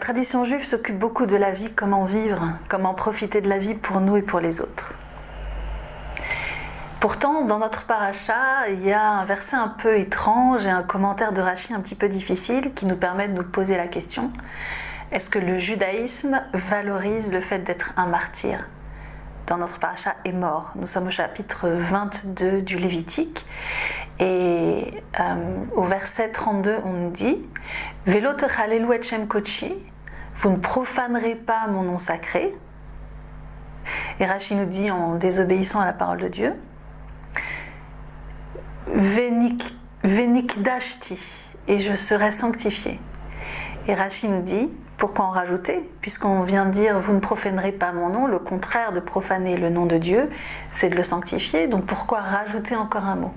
tradition juive s'occupe beaucoup de la vie, comment vivre, comment profiter de la vie pour nous et pour les autres. Pourtant, dans notre paracha, il y a un verset un peu étrange et un commentaire de Rashi un petit peu difficile qui nous permet de nous poser la question: est-ce que le judaïsme valorise le fait d'être un martyr? Dans notre paracha est mort. Nous sommes au chapitre 22 du Lévitique et au verset 32 on nous dit Velo techalelu et shem kodeshi, vous ne profanerez pas mon nom sacré. Et Rashi nous dit en désobéissant à la parole de Dieu Venikdashti, et je serai sanctifié. Et Rashi nous dit, pourquoi en rajouter? Puisqu'on vient de dire vous ne profanerez pas mon nom, le contraire de profaner le nom de Dieu, c'est de le sanctifier, donc pourquoi rajouter encore un mot?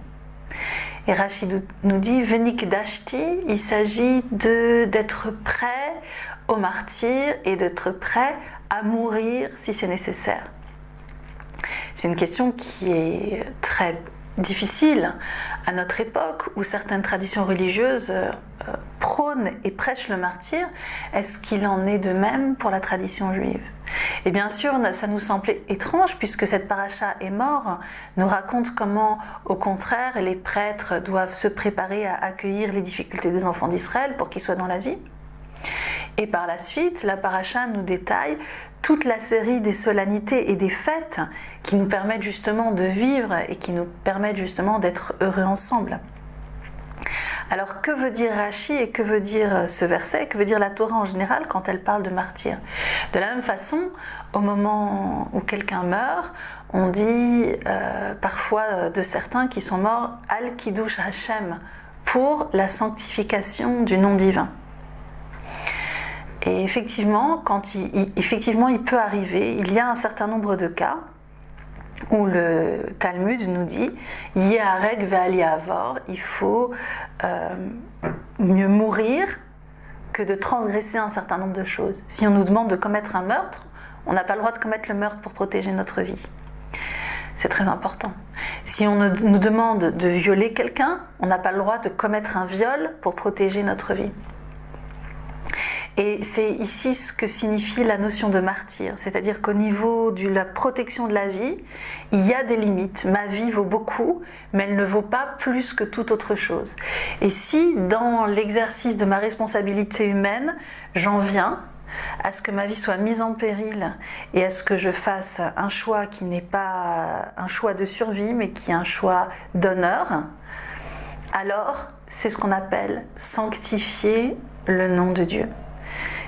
Et Rashi nous dit Venikdashti, il s'agit d'être prêt au martyr et d'être prêt à mourir si c'est nécessaire. C'est une question qui est très difficile à notre époque où certaines traditions religieuses prônent et prêchent le martyr. Est-ce qu'il en est de même pour la tradition juive? Et bien sûr, ça nous semblait étrange puisque cette paracha est mort nous raconte comment, au contraire, les prêtres doivent se préparer à accueillir les difficultés des enfants d'Israël pour qu'ils soient dans la vie. Et par la suite, la paracha nous détaille toute la série des solennités et des fêtes qui nous permettent justement de vivre et qui nous permettent justement d'être heureux ensemble. Alors que veut dire Rashi et que veut dire ce verset? Que veut dire la Torah en général quand elle parle de martyr? De la même façon, au moment où quelqu'un meurt, on dit parfois de certains qui sont morts Al Kiddush Hashem, pour la sanctification du nom divin. Et effectivement, il peut arriver, il y a un certain nombre de cas où le Talmud nous dit Yehareg ve'al ya'avor, il faut mieux mourir que de transgresser un certain nombre de choses. Si on nous demande de commettre un meurtre, on n'a pas le droit de commettre le meurtre pour protéger notre vie. C'est très important. Si on nous demande de violer quelqu'un, on n'a pas le droit de commettre un viol pour protéger notre vie. Et c'est ici ce que signifie la notion de martyr, c'est-à-dire qu'au niveau de la protection de la vie, il y a des limites. Ma vie vaut beaucoup, mais elle ne vaut pas plus que toute autre chose. Et si, dans l'exercice de ma responsabilité humaine, j'en viens à ce que ma vie soit mise en péril et à ce que je fasse un choix qui n'est pas un choix de survie, mais qui est un choix d'honneur, alors c'est ce qu'on appelle sanctifier le nom de Dieu.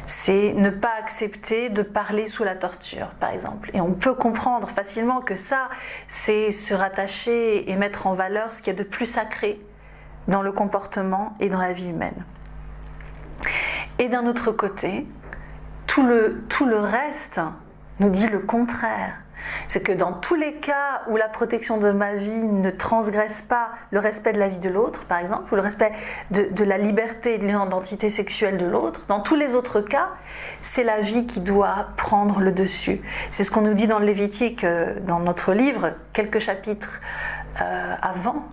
C'est ne pas accepter de parler sous la torture, par exemple. Et on peut comprendre facilement que ça, c'est se rattacher et mettre en valeur ce qu'il y a de plus sacré dans le comportement et dans la vie humaine. Et d'un autre côté, tout le reste nous dit le contraire. C'est que dans tous les cas où la protection de ma vie ne transgresse pas le respect de la vie de l'autre, par exemple, ou le respect de la liberté et de l'identité sexuelle de l'autre, dans tous les autres cas, c'est la vie qui doit prendre le dessus. C'est ce qu'on nous dit dans le Lévitique, dans notre livre, quelques chapitres avant.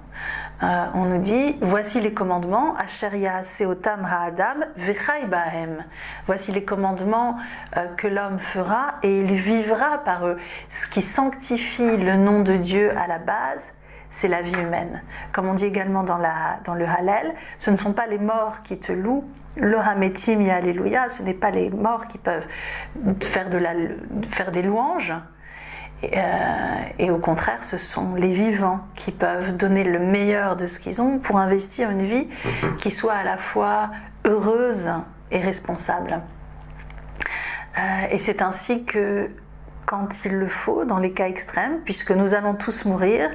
On nous dit, voici les commandements, Asher ya'aseotam ha'adam vechai bahem. Voici les commandements que l'homme fera et il vivra par eux. Ce qui sanctifie le nom de Dieu à la base, c'est la vie humaine. Comme on dit également dans le Hallel, ce ne sont pas les morts qui te louent, le hametim ya alléluia, ce n'est pas les morts qui peuvent faire des louanges. Et au contraire, ce sont les vivants qui peuvent donner le meilleur de ce qu'ils ont pour investir une vie qui soit à la fois heureuse et responsable. Et c'est ainsi que, quand il le faut, dans les cas extrêmes, puisque nous allons tous mourir,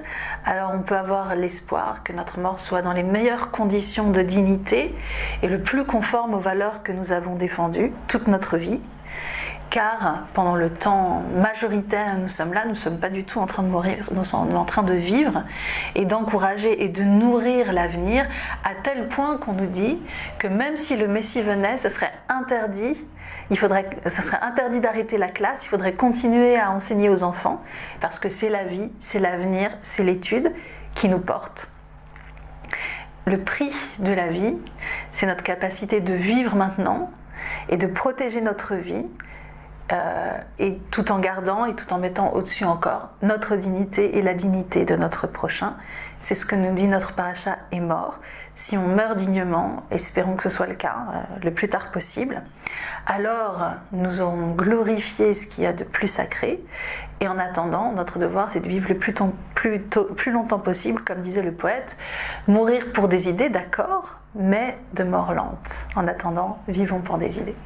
alors on peut avoir l'espoir que notre mort soit dans les meilleures conditions de dignité et le plus conforme aux valeurs que nous avons défendues toute notre vie. Car pendant le temps majoritaire, nous sommes là, nous ne sommes pas du tout en train de mourir, nous sommes en train de vivre et d'encourager et de nourrir l'avenir à tel point qu'on nous dit que même si le Messie venait, ce serait interdit, ce serait interdit d'arrêter la classe, il faudrait continuer à enseigner aux enfants parce que c'est la vie, c'est l'avenir, c'est l'étude qui nous porte. Le prix de la vie, c'est notre capacité de vivre maintenant, et de protéger notre vie, et tout en gardant et tout en mettant au-dessus encore notre dignité et la dignité de notre prochain. C'est ce que nous dit notre paracha est mort. Si on meurt dignement, espérons que ce soit le cas le plus tard possible, alors nous aurons glorifié ce qu'il y a de plus sacré, et en attendant, notre devoir c'est de vivre le plus longtemps possible, comme disait le poète, mourir pour des idées, d'accord, mais de mort lente. En attendant, vivons pour des idées.